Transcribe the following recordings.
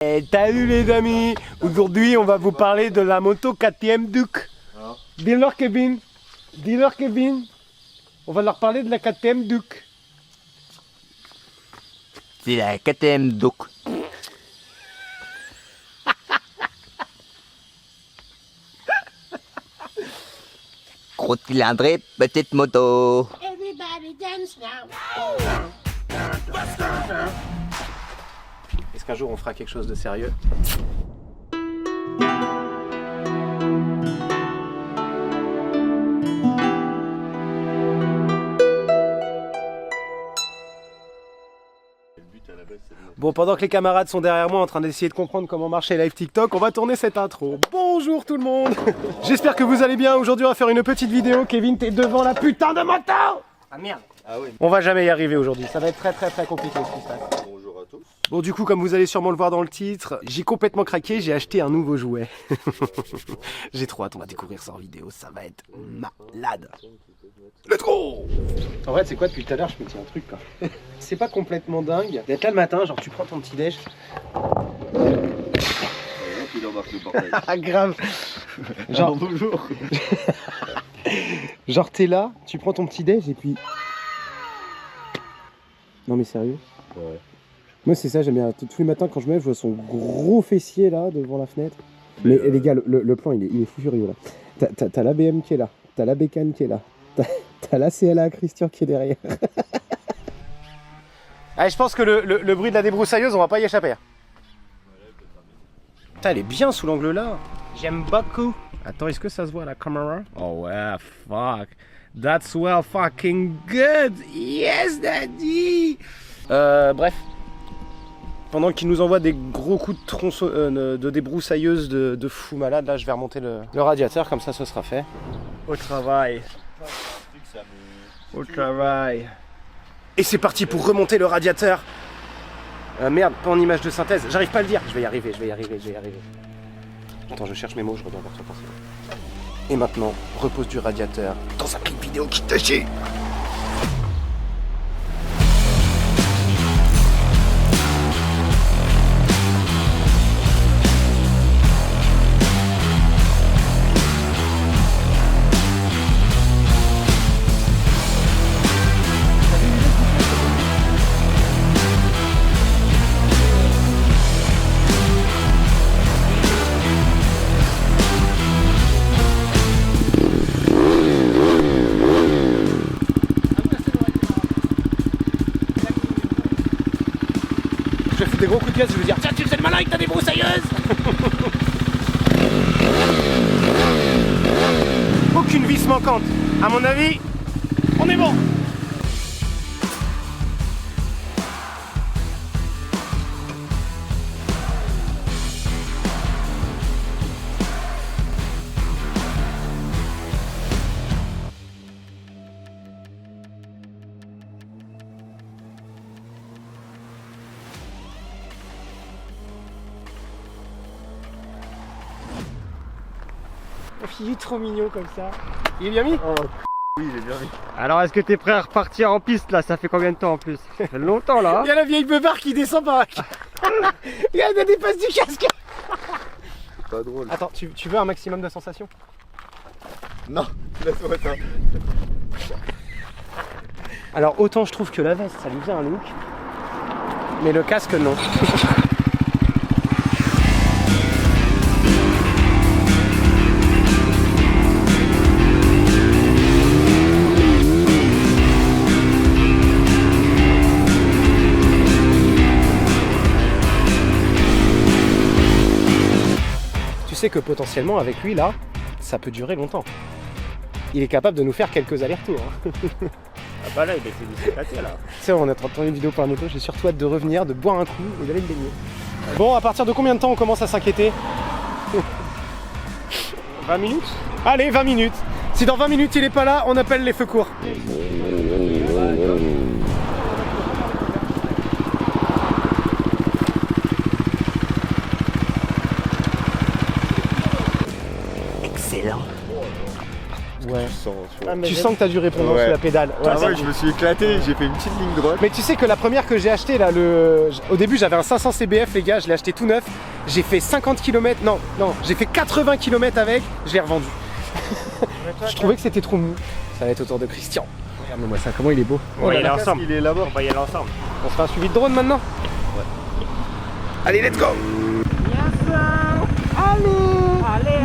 Salut les amis, aujourd'hui on va vous parler de la moto KTM Duke. Dis-leur Kevin, on va leur parler de la KTM Duke. C'est la KTM Duke. Gros cylindré, petite moto. Everybody dance now. Est-ce qu'un jour on fera quelque chose de sérieux? Bon, pendant que les camarades sont derrière moi en train d'essayer de comprendre comment marcher live TikTok, on va tourner cette intro. Bonjour tout le monde. J'espère que vous allez bien. Aujourd'hui on va faire une petite vidéo. Kevin, t'es devant la putain de moto. Ah merde. Ah oui. On va jamais y arriver aujourd'hui, ça va être très compliqué ce qui se passe. Bonjour à tous. Bon, du coup, comme vous allez sûrement le voir dans le titre, j'ai complètement craqué, j'ai acheté un nouveau jouet. J'ai trop hâte, on va découvrir ça en vidéo, ça va être malade. Let's go. En vrai, c'est quoi, depuis tout à l'heure, je me dis un truc, quoi. C'est pas complètement dingue d'être là le matin, genre tu prends ton petit déj. Il embarque le bordel. Ah, grave. Genre, bonjour. genre t'es là, tu prends ton petit déj et puis... Non mais sérieux? Ouais. Moi c'est ça, j'aime bien. Tous les matins quand je me lève, je vois son gros fessier là devant la fenêtre. Mais les gars, le plan il est fou furieux là. T'as la BM qui est là, t'as la bécane qui est là, t'as la CLA Christian qui est derrière. Allez, je pense que le bruit de la débroussailleuse, on va pas y échapper. Putain, elle est bien sous l'angle là. J'aime beaucoup. Attends, est-ce que ça se voit à la caméra? Oh ouais, fuck. That's well fucking good. Yes, daddy. Bref. Pendant qu'il nous envoie des gros coups de tronçon, de débroussailleuse de fou malade, là je vais remonter le radiateur, comme ça ce sera fait. Au travail. Au travail. Et c'est parti pour remonter le radiateur. Merde, pas en image de synthèse, j'arrive pas à le dire. Je vais y arriver. Attends, je cherche mes mots, je reviens vers toi pour ça. Et maintenant, repose du radiateur dans un clip vidéo qui te chie. Je fais des gros coups de gaz, je veux dire tiens, tu fais le malin avec ta débroussailleuse. Aucune vis manquante. À mon avis, on est bon. Il est trop mignon comme ça. Il est bien mis? Oh, oui, il est bien mis. Alors, est-ce que t'es prêt à repartir en piste là? Ça fait combien de temps en plus? Ça fait longtemps là. Il y a la vieille beubare qui descend par là. Il y a des passes du casque. C'est pas drôle. Attends, tu veux un maximum de sensations? Non, laisse-moi ça. Alors autant je trouve que la veste ça lui fait un look, mais le casque non. Tu sais que potentiellement avec lui là, ça peut durer longtemps. Il est capable de nous faire quelques allers-retours. Hein. Ah bah là, il était discrété là. Tu sais, on est en train de tourner une vidéo par moto, j'ai surtout hâte de revenir, de boire un coup et d'aller me baigner. Bon, à partir de combien de temps on commence à s'inquiéter? 20 minutes? Allez, 20 minutes. Si dans 20 minutes il est pas là, on appelle les secours. Excellent. Ouais. Tu sens, tu vois. Tu sens que t'as du répondant Ouais. sous la pédale. Ah ça- ouais, je me suis éclaté, j'ai fait une petite ligne droite. Mais tu sais que la première que j'ai acheté là, au début j'avais un 500 CBF les gars, je l'ai acheté tout neuf. J'ai fait 50 km, non, j'ai fait 80 km avec, je l'ai revendu. Je trouvais que c'était trop mou. Ça va être au tour de Christian. Regarde-moi ça, comment il est beau. On va y aller la casque, ensemble. il est là-bas. On va y aller ensemble. On se fait un suivi de drone maintenant? Ouais. Allez, let's go! Allez.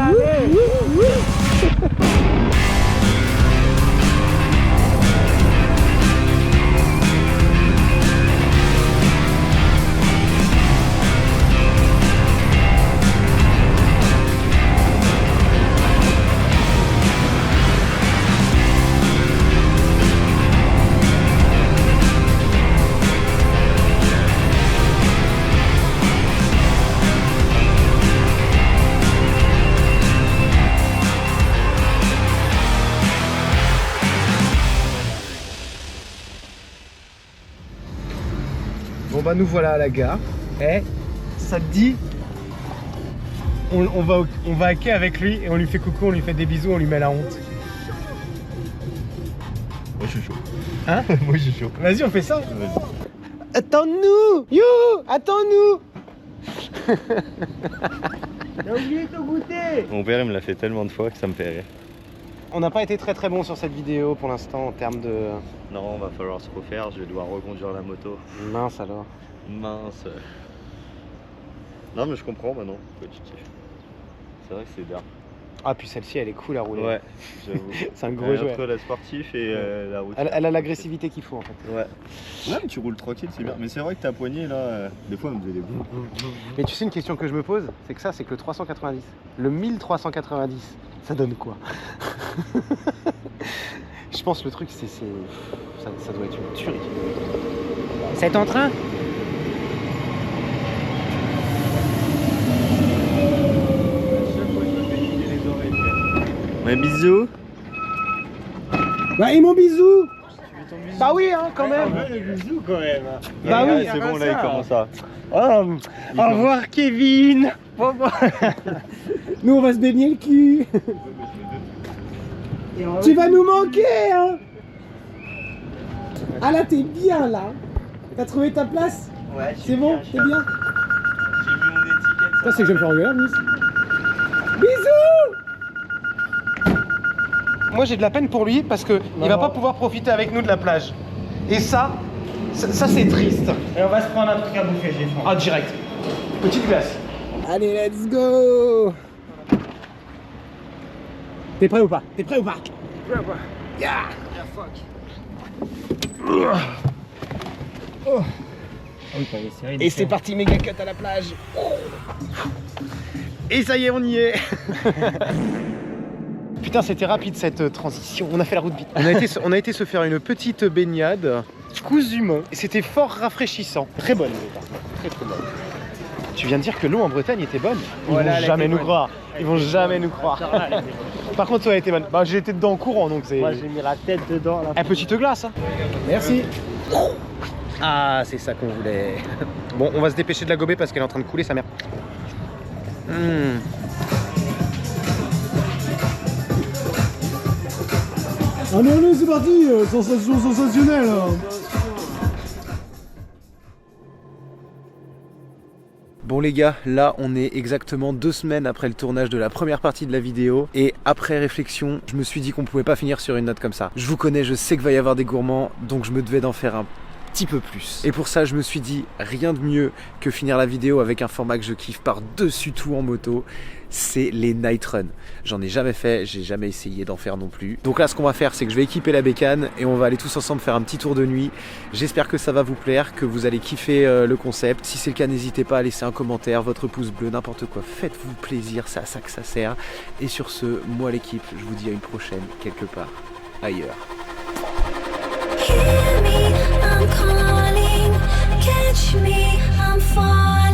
Bon bah nous voilà à la gare. Eh, ça te dit? On va à quai avec lui et on lui fait coucou, on lui fait des bisous, on lui met la honte. Moi je suis chaud. Hein? Moi je suis chaud. Vas-y, on fait ça. Vas-y. Attends-nous! You! Attends-nous! T'as oublié ton goûter. Mon père il me l'a fait tellement de fois que ça me fait rire. On n'a pas été très bon sur cette vidéo pour l'instant en termes de... Non, va falloir se refaire, je vais devoir reconduire la moto. Mince alors. Mince. Non mais je comprends maintenant, pourquoi tu kiffes. C'est vrai que c'est bien. Ah puis celle-ci elle est cool à rouler. Ouais, j'avoue. C'est un gros jouet. Entre la sportif et la route. Elle a l'agressivité qu'il faut en fait. Ouais. Ouais, mais tu roules tranquille, c'est bien. Mais c'est vrai que ta poignée là, des fois elle me faisait des bouts. Mais tu sais une question que je me pose, c'est que ça c'est que le 390. Le 1390, ça donne quoi? Je pense le truc c'est... Ça doit être une tuerie. C'est en train? Mais bisous. Bah et mon bisou! Bah oui hein quand même! Bisous quand même. Bah oui, c'est bon là il commence à. Oh, au revoir Kevin. Nous on va se baigner le cul! Tu vas nous manquer hein! Ah là t'es bien là! T'as trouvé ta place? Ouais, C'est bon? T'es bien? J'ai mis mon étiquette. Ça c'est que je vais me faire engueuler, Miss. Bisous! Moi j'ai de la peine pour lui parce que il va pas pouvoir profiter avec nous de la plage. Et ça c'est triste. Et on va se prendre un truc à bouffer, j'ai faim. Ah direct. Petite glace. Allez let's go! T'es prêt ou pas? T'es prêt ou pas? Yeah! Et c'est parti, méga cut à la plage. Et ça y est, on y est. Putain, c'était rapide cette transition. On a fait la route vite. On a été se faire une petite baignade cousument. Et c'était fort rafraîchissant. Très bonne, très bonne. Tu viens de dire que l'eau en Bretagne était bonne. Ils vont jamais nous croire. Ils vont jamais nous croire. Par contre, toi, elle était bonne. Bah, j'ai été dedans en courant, donc c'est. Moi j'ai mis la tête dedans là. Un petite glace. Hein. Merci. Ah, c'est ça qu'on voulait. Bon, on va se dépêcher de la gober parce qu'elle est en train de couler sa mère. Allez, c'est parti, sensation sensationnelle. Bon les gars, là on est exactement 2 semaines après le tournage de la première partie de la vidéo et après réflexion, je me suis dit qu'on pouvait pas finir sur une note comme ça. Je vous connais, je sais qu'il va y avoir des gourmands, donc je me devais d'en faire un petit peu plus. Et pour ça, je me suis dit rien de mieux que finir la vidéo avec un format que je kiffe par-dessus tout en moto, c'est les night run. J'en ai jamais fait, j'ai jamais essayé d'en faire non plus. Donc là, ce qu'on va faire, c'est que je vais équiper la bécane et on va aller tous ensemble faire un petit tour de nuit. J'espère que ça va vous plaire, que vous allez kiffer le concept. Si c'est le cas, n'hésitez pas à laisser un commentaire, votre pouce bleu, n'importe quoi. Faites-vous plaisir, c'est à ça que ça sert. Et sur ce, moi l'équipe, je vous dis à une prochaine, quelque part ailleurs. Hear me, I'm calling. Catch me, I'm falling.